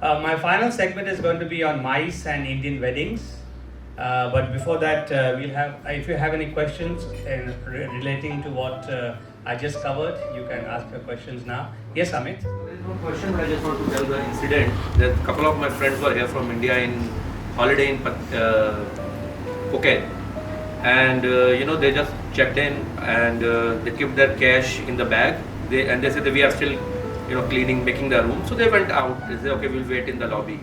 My final segment is going to be on MICE and Indian weddings. But before that, we'll have, if you have any questions relating to what I just covered, you can ask your questions now. Yes, Amit? There is no question, but I just want to tell the incident that a couple of my friends were here from India in holiday in Phuket. And they just checked in and they kept their cash in the bag. They said that we are still cleaning, making the room. So they went out. They said, okay, we'll wait in the lobby.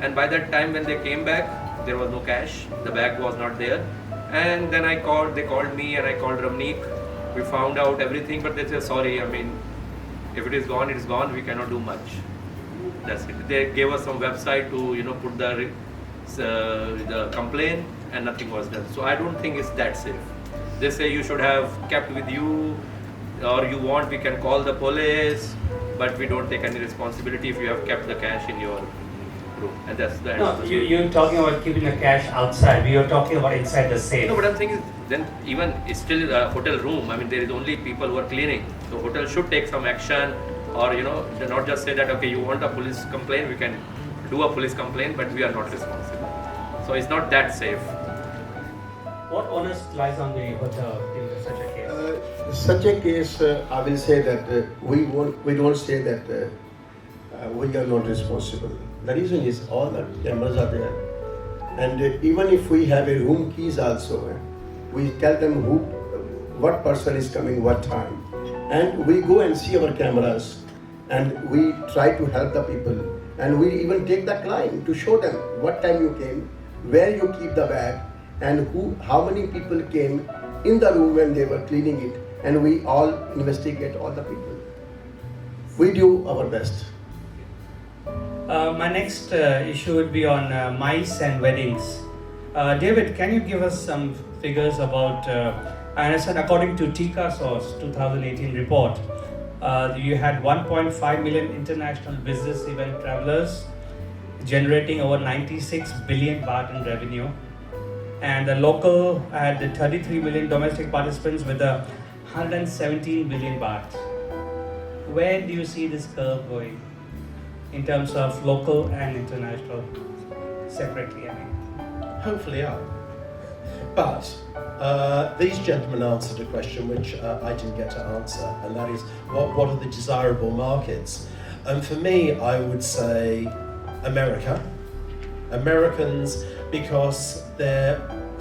And by that time when they came back, there was no cash. The bag was not there. And then they called me and I called Ramneek. We found out everything, but they said, sorry, I mean, if it is gone, it is gone. We cannot do much. That's it. They gave us some website to, put the complaint, and nothing was done. So I don't think it's that safe. They say you should have kept with you, or we can call the police, but we don't take any responsibility if you have kept the cash in your room. And that's the end. No, you're talking about keeping the cash outside. We are talking about inside the safe. No, but I'm saying is, then even it's still a hotel room. I mean, there is only people who are cleaning. So hotel should take some action, or not just say that, okay, you want a police complaint, we can do a police complaint, but we are not responsible. So it's not that safe. What onus lies on the hotel in such a case? Such a case, I will say that we don't say that we are not responsible. The reason is all the cameras are there, and even if we have a room keys also, we tell them what person is coming what time, and we go and see our cameras, and we try to help the people, and we even take the client to show them what time you came, where you keep the bag, and how many people came in the room when they were cleaning it, and we all investigate all the people. We do our best. My next issue would be on MICE and weddings. David, can you give us some figures about, I understand according to TICASO's 2018 report, you had 1.5 million international business event travelers generating over 96 billion baht in revenue. And the local had 33 million domestic participants with 117 billion baht. Where do you see this curve going in terms of local and international separately? I mean, hopefully up. But these gentlemen answered a question which I didn't get to answer, and that is what are the desirable markets? And for me, I would say Americans, because they're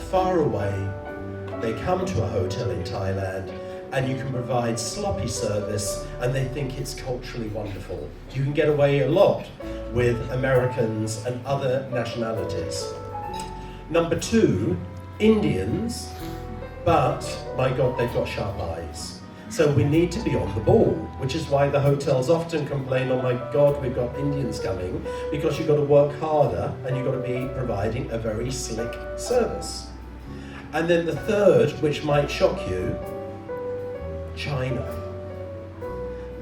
far away. They come to a hotel in Thailand and you can provide sloppy service and they think it's culturally wonderful. You can get away a lot with Americans and other nationalities. Number two, Indians, but my God, they've got sharp eyes. So we need to be on the ball, which is why the hotels often complain, oh my God, we've got Indians coming, because you've got to work harder and you've got to be providing a very slick service. And then the third, which might shock you, China.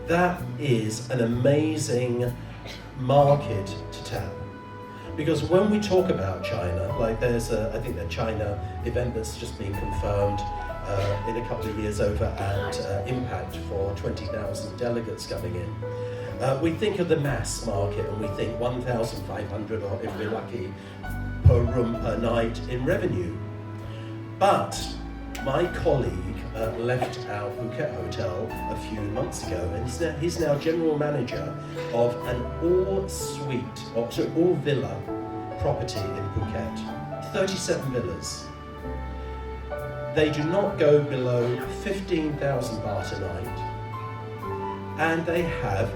That is an amazing market to tap. Because when we talk about China, like there's I think the China event that's just been confirmed in a couple of years over at Impact for 20,000 delegates coming in. We think of the mass market and we think 1,500, or if we're lucky, per room per night in revenue. But my colleague left our Phuket hotel a few months ago, and he's now general manager of an all villa property in Phuket. 37 villas. They do not go below 15,000 baht a night, and they have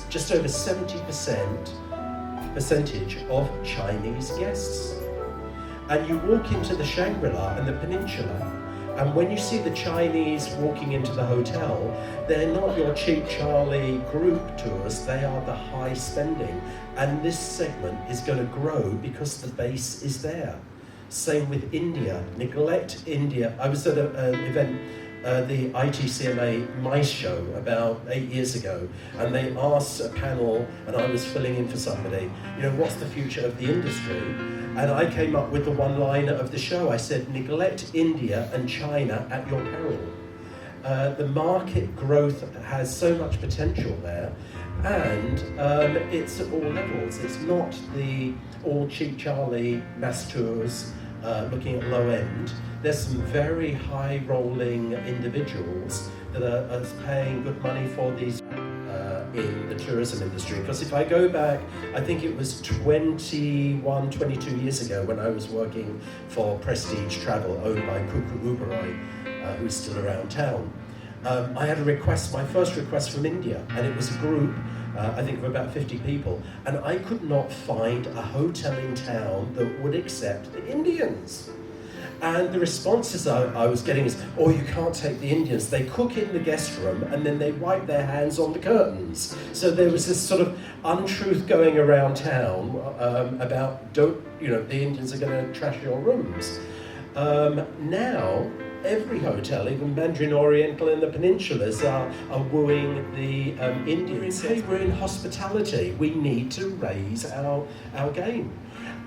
just over 70% percentage of Chinese guests. And you walk into the Shangri-La and the Peninsula, and when you see the Chinese walking into the hotel, they're not your cheap Charlie group tours, they are the high spending. And this segment is going to grow because the base is there. Same with India. Neglect India. I was at an event, the ITCMA MICE show about 8 years ago, and they asked a panel, and I was filling in for somebody, what's the future of the industry? And I came up with the one-liner of the show. I said, neglect India and China at your peril. The market growth has so much potential there. And it's at all levels. It's not the all cheap Charlie mass tours looking at low end. There's some very high rolling individuals that are paying good money for these in the tourism industry. Because if I go back, I think it was 21, 22 years ago when I was working for Prestige Travel, owned by Kuku Uberoi, who's still around town. I had a request, my first request from India, and it was a group, I think of about 50 people, and I could not find a hotel in town that would accept the Indians. And the responses I was getting is, oh, you can't take the Indians. They cook in the guest room and then they wipe their hands on the curtains. So there was this sort of untruth going around town about, the Indians are going to trash your rooms. Now, every hotel, even Mandarin Oriental and the peninsulas, are wooing the Indians. We're in hospitality. We need to raise our game.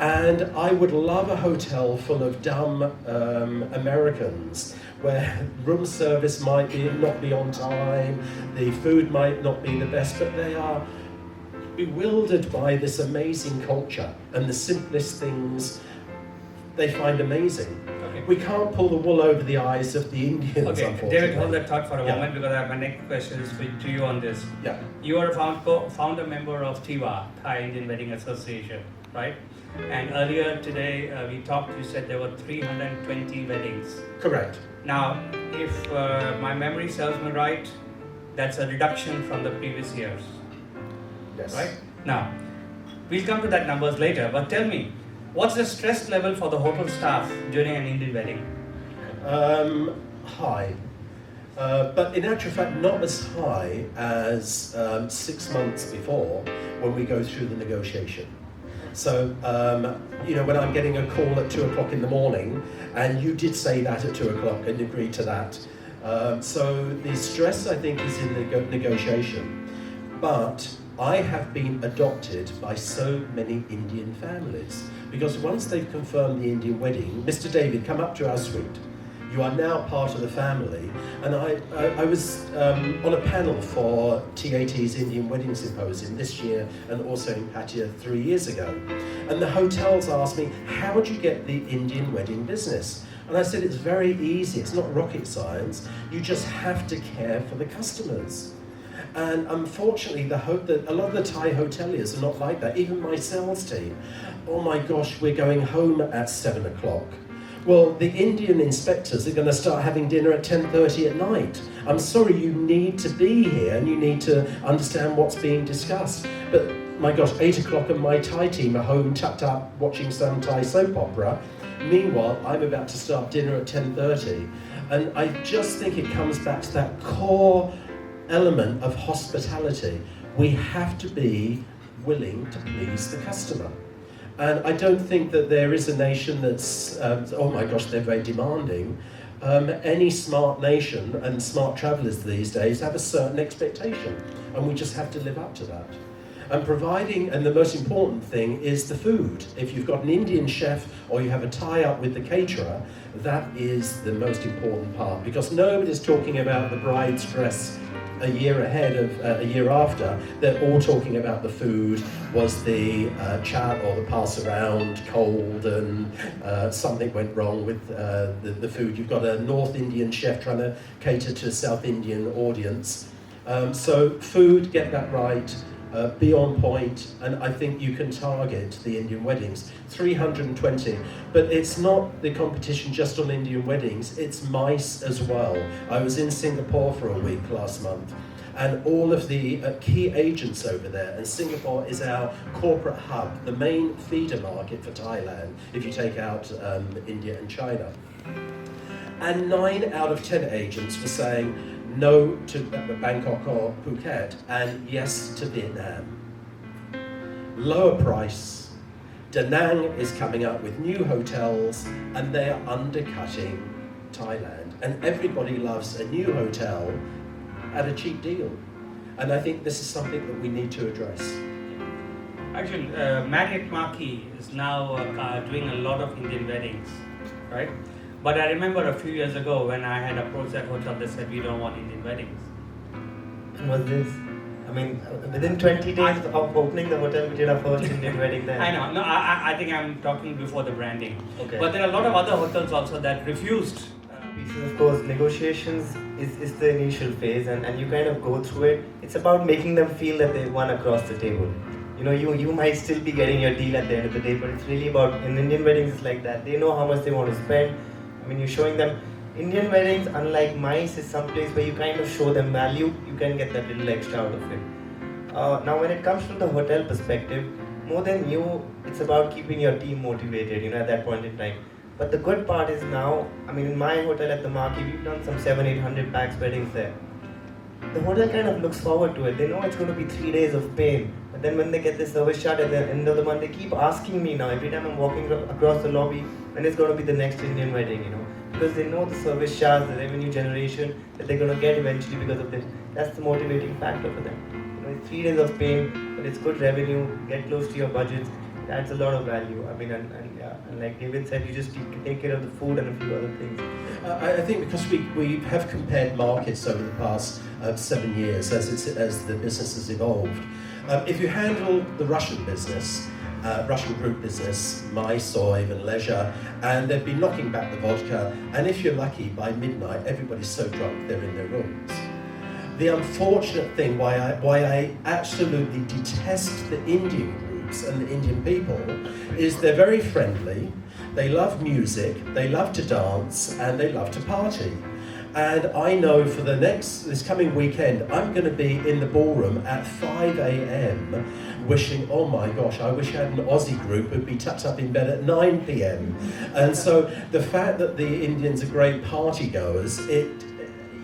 And I would love a hotel full of dumb Americans where room service might not be on time, the food might not be the best, but they are bewildered by this amazing culture and the simplest things they find amazing. Okay. We can't pull the wool over the eyes of the Indians, Okay, unfortunately. David, hold that thought for a Yeah. moment because I have my next question is to you on this. Yeah. You are a founder member of TIWA, Thai Indian Wedding Association, right? And earlier today we talked, you said there were 320 weddings. Correct. Now, if my memory serves me right, that's a reduction from the previous years, Yes. right? Now, we'll come to that numbers later, but tell me, what's the stress level for the hotel staff during an Indian wedding? High. But in actual fact, not as high as 6 months before when we go through the negotiation. So, when I'm getting a call at 2 o'clock in the morning, and you did say that at 2 o'clock and agreed to that. So the stress, I think, is in the negotiation. But I have been adopted by so many Indian families, because once they've confirmed the Indian wedding, Mr. David, come up to our suite. You are now part of the family. And I was on a panel for TAT's Indian Wedding Symposium this year and also in Pattaya 3 years ago. And the hotels asked me, how would you get the Indian wedding business? And I said, it's very easy. It's not rocket science. You just have to care for the customers. And unfortunately, a lot of the Thai hoteliers are not like that. Even my sales team, oh my gosh, we're going home at 7 o'clock. Well, the Indian inspectors are going to start having dinner at 10:30 at night. I'm sorry, you need to be here and you need to understand what's being discussed. But my gosh, 8 o'clock and my Thai team are home tucked up watching some Thai soap opera. Meanwhile, I'm about to start dinner at 10:30. And I just think it comes back to that core element of hospitality. We have to be willing to please the customer. And I don't think that there is a nation that's, oh my gosh, they're very demanding. Any smart nation and smart travellers these days have a certain expectation, and we just have to live up to that. And the most important thing is the food. If you've got an Indian chef or you have a tie-up with the caterer, that is the most important part, because nobody's talking about the bride's dress a year ahead of a year after. They're all talking about the food. Was the chat or the pass around cold, and something went wrong with the food? You've got a North Indian chef trying to cater to a South Indian audience. So food, get that right, be on point, and I think you can target the Indian weddings. 320, but it's not the competition just on Indian weddings, it's MICE as well. I was in Singapore for a week last month, and all of the key agents over there, and Singapore is our corporate hub, the main feeder market for Thailand, if you take out India and China. And 9 out of 10 agents were saying no to Bangkok or Phuket, and yes to Vietnam. Lower price. Da Nang is coming up with new hotels, and they are undercutting Thailand. And everybody loves a new hotel at a cheap deal. And I think this is something that we need to address. Actually, Marriott Marquis is now doing a lot of Indian weddings, right? But I remember a few years ago when I had approached that hotel, they said, we don't want Indian weddings. Was this I mean, within 20 days of opening the hotel, we did our first Indian wedding there. I know. No, I think I'm talking before the branding. Okay. But there are a lot of other hotels also that refused. Pieces, of course, negotiations is the initial phase, and you kind of go through it. It's about making them feel that they won across the table. You know, you might still be getting your deal at the end of the day, but it's really about, in Indian weddings, it's like that. They know how much they want to spend. I mean, you're showing them. Indian weddings, unlike MICE, is some place where you kind of show them value. You can get that little extra out of it. Now, when it comes to the hotel perspective, more than you, it's about keeping your team motivated, you know, at that point in time. But the good part is now, I mean, in my hotel at the Marquee, we've done some 700-800 pax weddings there. The hotel kind of looks forward to it. They know it's going to be 3 days of pain. But then when they get the service charge at the end of the month, they keep asking me now, every time I'm walking across the lobby, when it's going to be the next Indian wedding, you know. Because they know the service charge, the revenue generation that they're going to get eventually because of this. That's the motivating factor for them. You know, it's 3 days of pain, but it's good revenue, get close to your budgets. It adds a lot of value. I mean, and like David said, you just take care of the food and a few other things. I think because we have compared markets over the past 7 years as the business has evolved. If you handle the Russian business, Russian group business, MICE or even leisure, and they've been knocking back the vodka, and if you're lucky, by midnight everybody's so drunk they're in their rooms. The unfortunate thing why I absolutely detest the Indian groups and the Indian people is they're very friendly, they love music, they love to dance, and they love to party. And I know for this coming weekend, I'm going to be in the ballroom at 5 a.m. wishing, oh my gosh, I wish I had an Aussie group who'd be tucked up in bed at 9 p.m. And so the fact that the Indians are great party goers,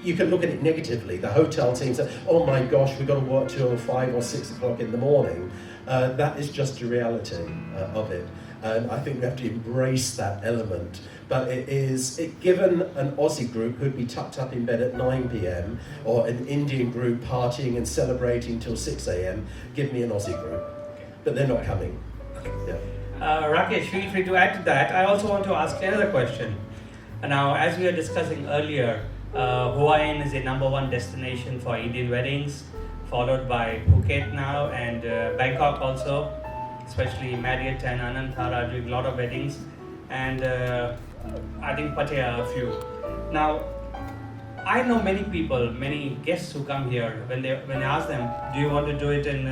you can look at it negatively. The hotel team said, oh my gosh, we've got to work till 5 or 6 o'clock in the morning. That is just the reality of it. And I think we have to embrace that element. But given an Aussie group who'd be tucked up in bed at 9 p.m. or an Indian group partying and celebrating till 6 a.m., give me an Aussie group. But they're not coming. Yeah. Rakesh, feel free to add to that. I also want to ask another question. Now, as we were discussing earlier, Hawaiian is a #1 destination for Indian weddings, followed by Phuket now and Bangkok also, especially Marriott and Anantara are doing a lot of weddings, and I think Pattaya a few. Now, I know many people, many guests who come here, when I ask them, do you want to do it in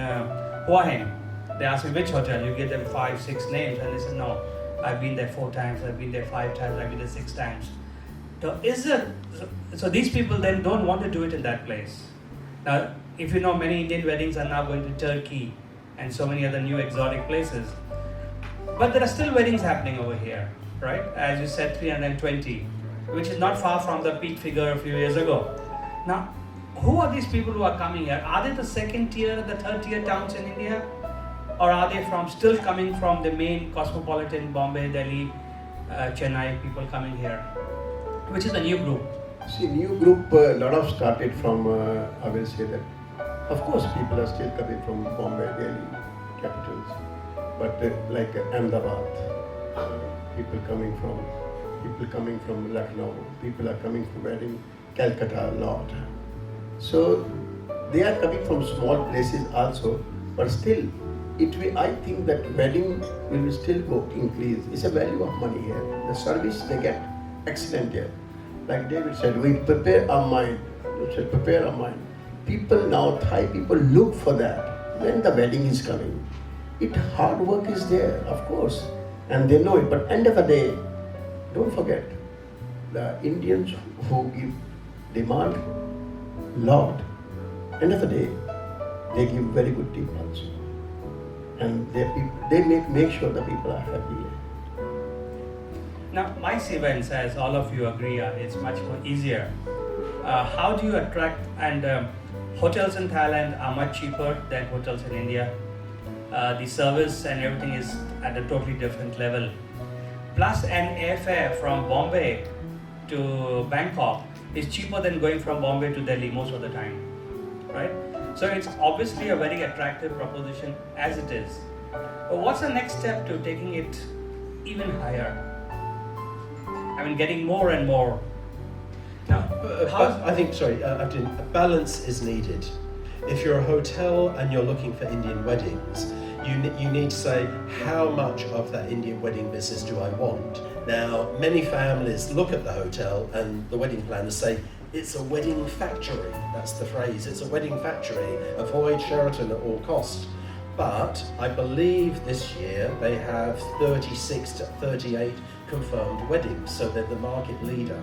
Hawaiian? They ask me which hotel, you give them 5-6 names, and they say, no, I've been there 4 times, I've been there 5 times, I've been there 6 times. So these people then don't want to do it in that place. Now, if you know, many Indian weddings are now going to Turkey and so many other new exotic places. But there are still weddings happening over here, right? As you said, 320, which is not far from the peak figure a few years ago. Now, who are these people who are coming here? Are they the 2nd tier, the 3rd tier towns in India? Or are they still coming from the main cosmopolitan Bombay, Delhi, Chennai, people coming here? Which is a new group? See, new group, a lot of started from, I will say that, of course, people are still coming from Bombay, Delhi, capitals, but like Ahmedabad, people coming from Lucknow, people are coming from wedding, Calcutta a lot. So they are coming from small places also, but still, I think that wedding will still increase. It's a value of money here. The service they get, excellent here. Like David said, we prepare our mind. People now, Thai people look for that when the wedding is coming. Hard work is there, of course, and they know it. But end of the day, don't forget, the Indians who demand lot, end of the day, they give very good tip also, and they make sure the people are happy. Now, MICE events, as all of you agree, it's much more easier. How do you attract, and hotels in Thailand are much cheaper than hotels in India. The service and everything is at a totally different level. Plus, an airfare from Bombay to Bangkok is cheaper than going from Bombay to Delhi most of the time, right? So it's obviously a very attractive proposition as it is. But what's the next step to taking it even higher? I mean, getting more and more. Now, I think, Abdin, a balance is needed. If you're a hotel and you're looking for Indian weddings, you need to say, how much of that Indian wedding business do I want? Now, many families look at the hotel and the wedding planners say, it's a wedding factory. That's the phrase, it's a wedding factory. Avoid Sheraton at all costs. But I believe this year they have 36 to 38 confirmed weddings, so they're the market leader.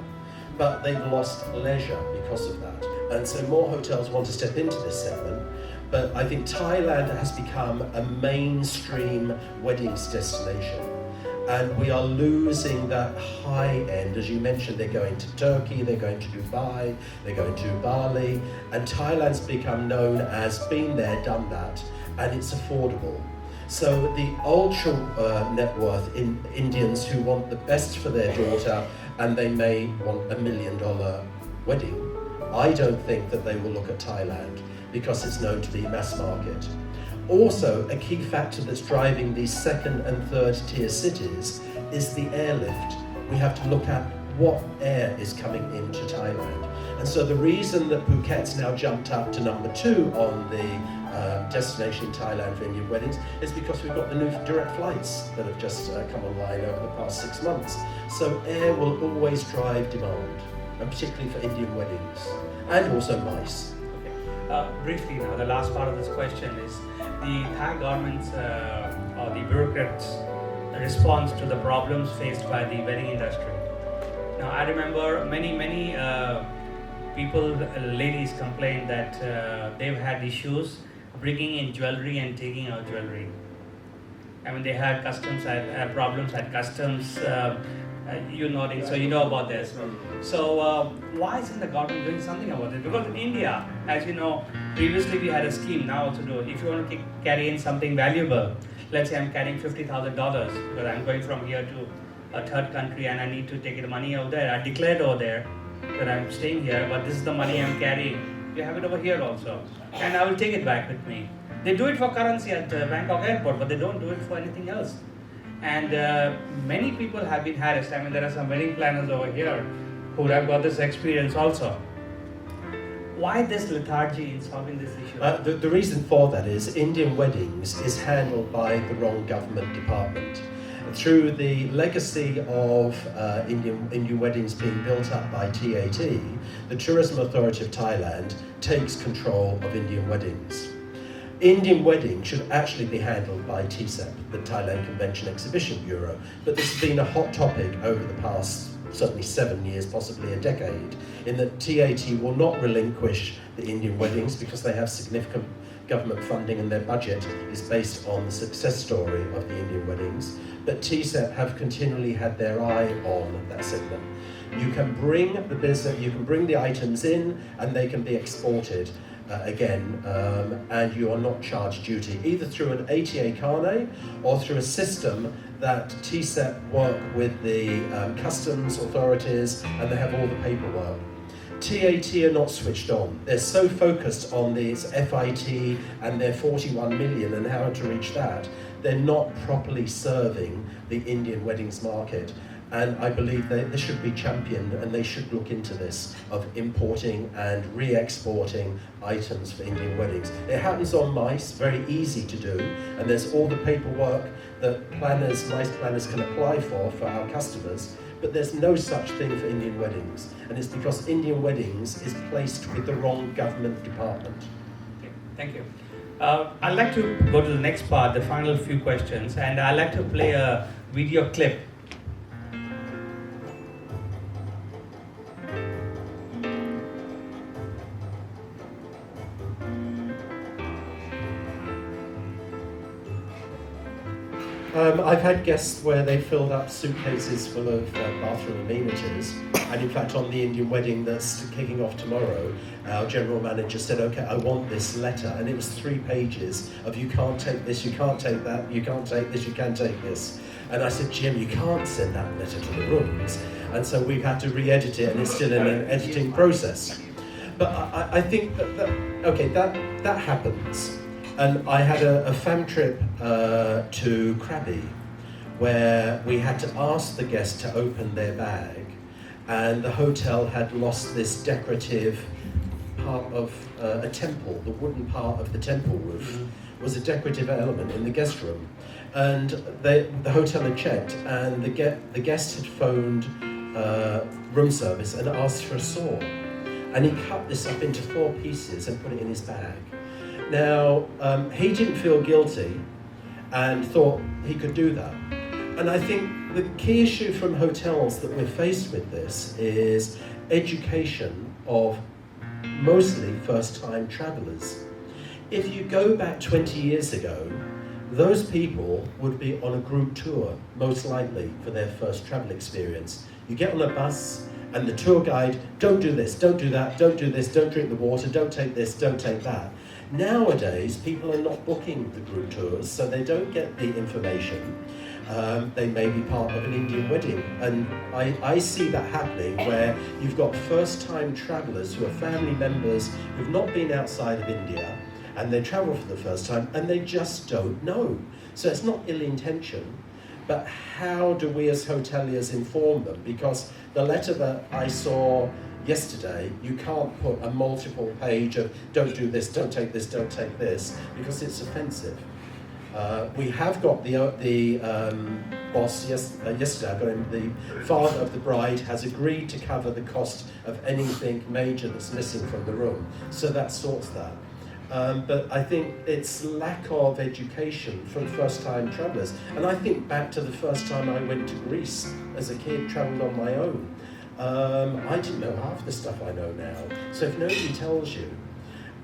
But they've lost leisure because of that. And so more hotels want to step into this segment. But I think Thailand has become a mainstream weddings destination. And we are losing that high end. As you mentioned, they're going to Turkey, they're going to Dubai, they're going to Bali. And Thailand's become known as been there, done that, and it's affordable. So the ultra net worth Indians who want the best for their daughter, and they may want $1 million wedding, I don't think that they will look at Thailand because it's known to be mass market. Also, a key factor that's driving these second and third tier cities is the airlift. We have to look at what air is coming into Thailand. And so the reason that Phuket's now jumped up to number 2 on the destination in Thailand for Indian weddings is because we've got the new direct flights that have just come online over the past 6 months. So air will always drive demand, and particularly for Indian weddings, and also MICE. Briefly now, the last part of this question is the Thai government's or the bureaucrats' response to the problems faced by the wedding industry. Now, I remember many people, ladies complained that they've had issues bringing in jewelry and taking out jewelry. I mean, they had customs, problems at customs. You're nodding, so you know about this. So why isn't the government doing something about it? Because in India, as you know, previously we had a scheme, now also do it. If you want to carry in something valuable, let's say I'm carrying $50,000 because I'm going from here to a third country and I need to take the money over there. I declared over there that I'm staying here, but this is the money I'm carrying. You have it over here also, and I will take it back with me. They do it for currency at Bangkok airport, but they don't do it for anything else. And many people have been harassed. I mean, there are some wedding planners over here who have got this experience also. Why this lethargy in solving this issue? The reason for that is Indian weddings is handled by the wrong government department. Through the legacy of Indian weddings being built up by TAT, the Tourism Authority of Thailand takes control of Indian weddings. Indian wedding should actually be handled by TCEP, the Thailand Convention Exhibition Bureau, but this has been a hot topic over the past certainly 7 years, possibly a decade, in that TAT will not relinquish the Indian weddings because they have significant government funding and their budget is based on the success story of the Indian weddings, but TCEP have continually had their eye on that segment. You can bring the business, you can bring the items in and they can be exported and you are not charged duty, either through an ATA carnet or through a system that TCEP work with the customs authorities and they have all the paperwork. TAT are not switched on. They're so focused on this FIT and their 41 million and how to reach that, they're not properly serving the Indian weddings market. And I believe they should be championed and they should look into this of importing and re-exporting items for Indian weddings. It happens on MICE, very easy to do, and there's all the paperwork that MICE planners can apply for our customers, but there's no such thing for Indian weddings. And it's because Indian weddings is placed with the wrong government department. Okay, thank you. I'd like to go to the next part, the final few questions, and I'd like to play a video clip. I've had guests where they filled up suitcases full of bathroom amenities, and in fact on the Indian wedding that's kicking off tomorrow, our general manager said, okay, I want this letter, and it was 3 pages of you can't take this, you can't take that, you can't take this, you can take this. And I said, Jim, you can't send that letter to the rooms. And so we've had to re-edit it, and it's still in an editing process. But I think that happens. And I had a fam trip to Krabi where we had to ask the guest to open their bag, and the hotel had lost this decorative part of a temple, the wooden part of the temple roof, was a decorative element in the guest room. And the hotel had checked, and the guest had phoned room service and asked for a saw. And he cut this up into 4 pieces and put it in his bag. Now, he didn't feel guilty and thought he could do that. And I think the key issue from hotels that we're faced with this is education of mostly first-time travellers. If you go back 20 years ago, those people would be on a group tour, most likely, for their first travel experience. You get on a bus, and the tour guide, don't do this, don't do that, don't do this, don't drink the water, don't take this, don't take that. Nowadays, people are not booking the group tours, so they don't get the information. They may be part of an Indian wedding, and I see that happening where you've got first-time travellers who are family members who've not been outside of India, and they travel for the first time, and they just don't know. So it's not ill intention, but how do we as hoteliers inform them? Because the letter that I saw yesterday, you can't put a multiple page of don't do this, don't take this, don't take this, because it's offensive. We have got the boss yesterday. I got him. The father of the bride has agreed to cover the cost of anything major that's missing from the room, so that sorts that. But I think it's lack of education from first-time travellers. And I think back to the first time I went to Greece as a kid, travelled on my own. I didn't know half the stuff I know now. So if nobody tells you.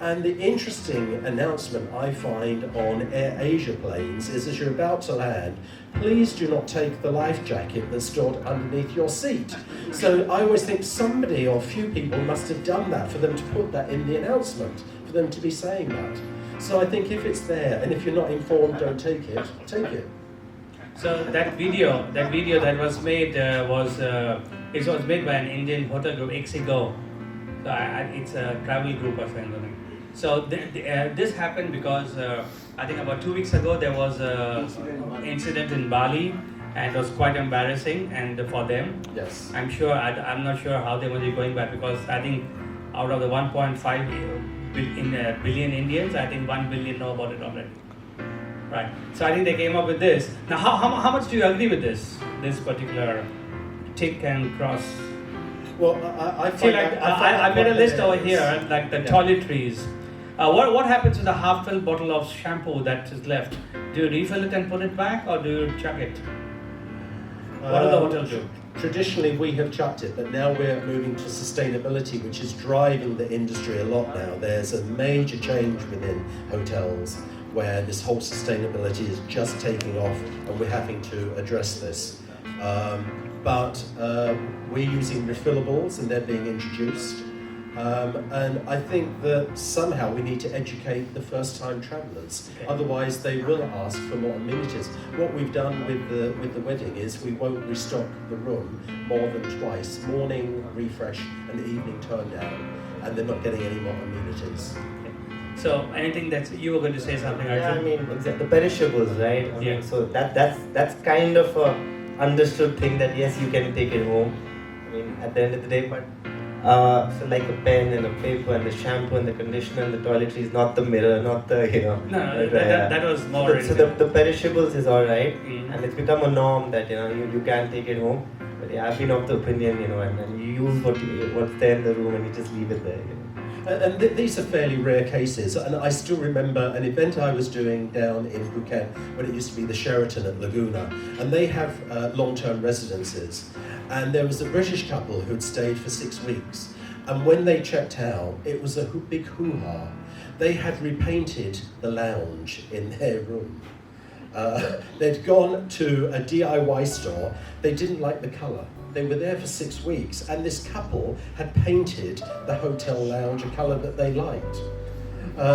And the interesting announcement I find on AirAsia planes is as you're about to land, please do not take the life jacket that's stored underneath your seat. So I always think somebody or a few people must have done that for them to put that in the announcement, for them to be saying that. So I think if it's there, and if you're not informed, don't take it, take it. So that video that was made it was made by an Indian hotel group, Exigo. So it's a travel group or something. So this happened because I think about 2 weeks ago there was an incident in Bali, and it was quite embarrassing and for them. Yes. I'm not sure how they will be going back, because I think out of the 1.5 billion Indians, I think 1 billion know about it already. Right. So I think they came up with this. Now, how much do you agree with this particular tick and cross? Well, I made a list over here, like the toiletries. What happens to the half-filled bottle of shampoo that is left? Do you refill it and put it back, or do you chuck it? What do the hotels do? Traditionally, we have chucked it, but now we're moving to sustainability, which is driving the industry a lot now. There's a major change within hotels where this whole sustainability is just taking off, and we're having to address this. But we're using refillables, and they're being introduced. And I think that somehow we need to educate the first-time travellers. Okay. Otherwise, they will ask for more amenities. What we've done with the wedding is we won't restock the room more than twice: morning refresh and evening turn down, and they're not getting any more amenities. So anything that you were going to say something? Yeah, I mean, exactly. The perishables, right? I Yeah. mean, so that's kind of a understood thing that yes, you can take it home. I mean, at the end of the day, but so like a pen and a paper and the shampoo and the conditioner and the toiletries, not the mirror, not the No, that was more. So the perishables is all right, Mhm. and it's become a norm that you can take it home. But yeah, I've been of the opinion, and you use what's there in the room and you just leave it there. And these are fairly rare cases, and I still remember an event I was doing down in Phuket when it used to be the Sheraton at Laguna, and they have long-term residences, and there was a British couple who had stayed for 6 weeks, and when they checked out, it was a big hoo-ha. They had repainted the lounge in their room. They'd gone to a DIY store, they didn't like the colour. They were there for 6 weeks, and this couple had painted the hotel lounge a colour that they liked.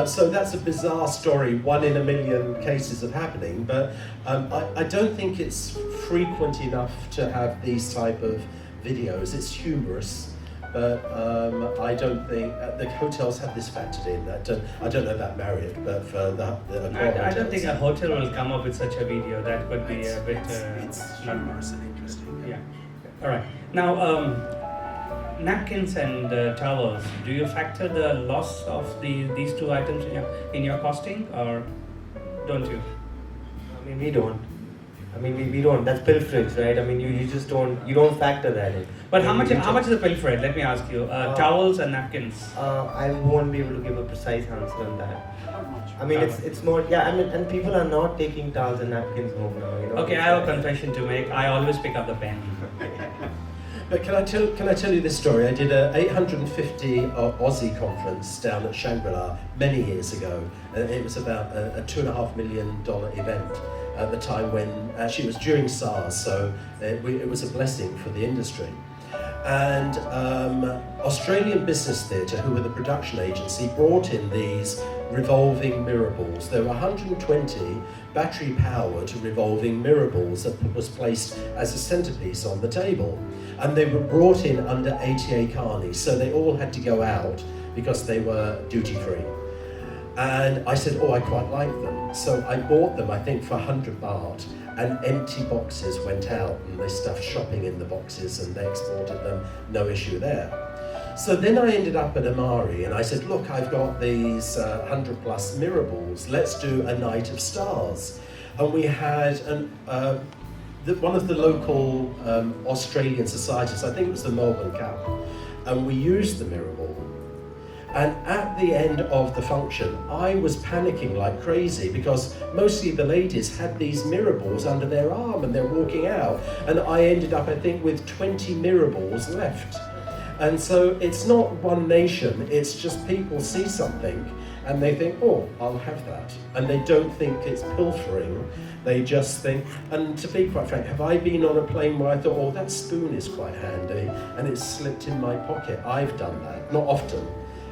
So that's a bizarre story, 1 in a million cases of happening, but I don't think it's frequent enough to have these type of videos. It's humorous, but I don't think the hotels have this factored in. I don't know about Marriott, but for the I don't think a hotel will come up with such a video. That could be a bit. It's humorous and interesting. Yeah. All right. Now, napkins and towels, do you factor the loss of these two items in your costing, or don't you? I mean, we don't. We don't. That's pilferage, right? I mean, you just don't factor that in. But I how mean, much is the pilferage? Let me ask you. Towels and napkins. I won't be able to give a precise answer on that. Not much. I mean, it's more, yeah, and people are not taking towels and napkins home now, you know. Okay, I have a confession to make. I always pick up the pen. But can I tell you this story? I did a 850 Aussie conference down at Shangri-La many years ago. It was about a $2.5 million event at the time when actually it was during SARS, so it was a blessing for the industry. And Australian Business Theatre, who were the production agency, brought in these revolving mirror balls. There were 120 battery-powered revolving mirror balls that was placed as a centerpiece on the table. And they were brought in under ATA Carney, so they all had to go out because they were duty-free. And I said, oh, I quite like them. So I bought them, I think, for 100 baht, and empty boxes went out, and they stuffed shopping in the boxes, and they exported them, no issue there. So then I ended up at Amari, and I said, look, I've got these 100 plus mirror balls, let's do a night of stars. And we had one of the local Australian societies, I think it was the Melbourne Cup, and we used the mirror ball. And at the end of the function, I was panicking like crazy because mostly the ladies had these mirror balls under their arm and they're walking out. And I ended up, I think, with 20 mirror balls left. And so it's not one nation, it's just people see something and they think, oh, I'll have that. And they don't think it's pilfering, they just think, and to be quite frank, have I been on a plane where I thought, oh, that spoon is quite handy and it's slipped in my pocket? I've done that, not often.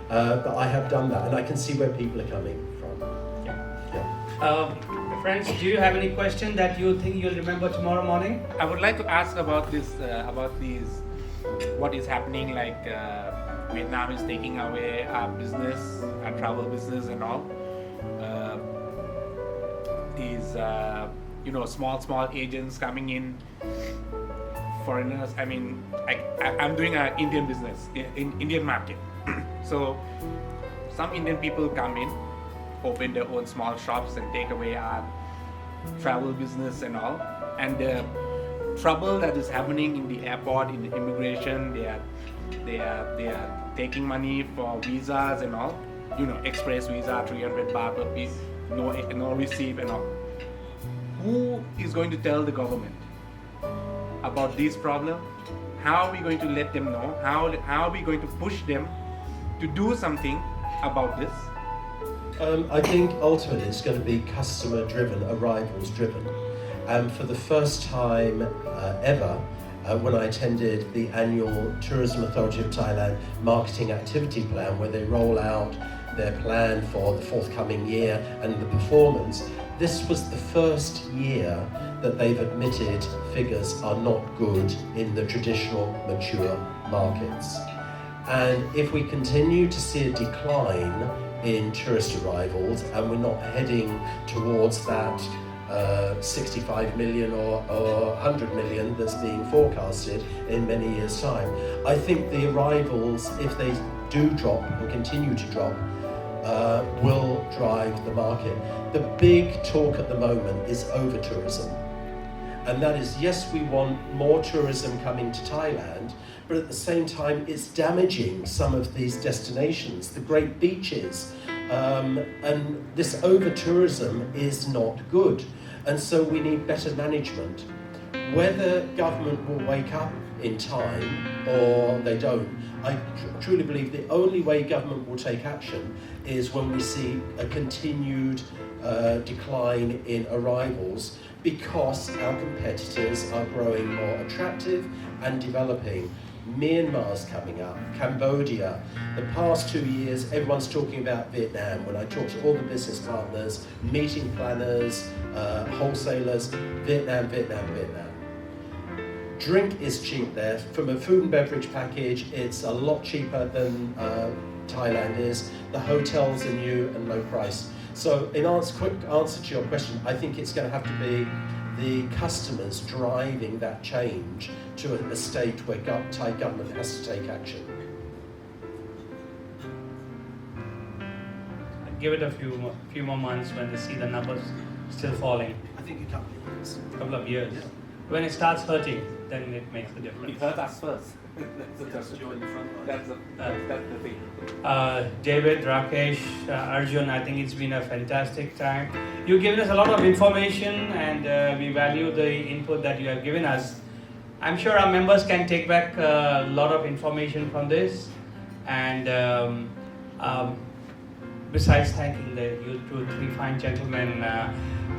But I have done that, and I can see where people are coming from. Yeah. Friends, do you have any question that you think you'll remember tomorrow morning? I would like to ask about this, what is happening, like Vietnam is taking away our business, our travel business and all. These, small agents coming in, foreigners. I mean, I'm doing an Indian business, in Indian market. So some Indian people come in, open their own small shops and take away our travel business and all. And the trouble that is happening in the airport, in the immigration, they are taking money for visas and all. Express visa, 300 baht per piece, no receipt and all. Who is going to tell the government about this problem? How are we going to let them know? How are we going to push them to do something about this? I think ultimately it's going to be customer driven, arrivals driven. And for the first time ever, when I attended the annual Tourism Authority of Thailand marketing activity plan, where they roll out their plan for the forthcoming year and the performance, this was the first year that they've admitted figures are not good in the traditional mature markets. And if we continue to see a decline in tourist arrivals and we're not heading towards that 65 million or 100 million that's being forecasted in many years' time, I think the arrivals, if they do drop and continue to drop, will drive the market. The big talk at the moment is over-tourism. And that is, yes, we want more tourism coming to Thailand, but at the same time it's damaging some of these destinations, the great beaches, and this over-tourism is not good. And so we need better management. Whether government will wake up in time or they don't, I truly believe the only way government will take action is when we see a continued decline in arrivals, because our competitors are growing more attractive and developing. Myanmar's coming up, Cambodia. The past 2 years, everyone's talking about Vietnam. When I talk to all the business partners, meeting planners, wholesalers, Vietnam. Drink is cheap there. From a food and beverage package, it's a lot cheaper than Thailand is. The hotels are new and low price. So in quick answer to your question, I think it's going to have to be the customers driving that change to a state where Thai government has to take action. Give it a few more months when they see the numbers still falling. I think a couple of years. Couple of years. When it starts hurting, then it makes a It difference. hurt us first. That's Join the front line. that's the thing. David, Rakesh, Arjun, I think it's been a fantastic time. You've given us a lot of information and we value the input that you have given us. I'm sure our members can take back a lot of information from this. And besides thanking you three fine gentlemen,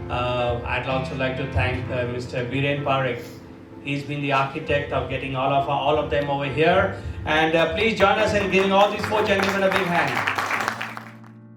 I'd also like to thank Mr. Biren Parekh. He's been the architect of getting all of them over here. And please join us in giving all these four gentlemen a big hand.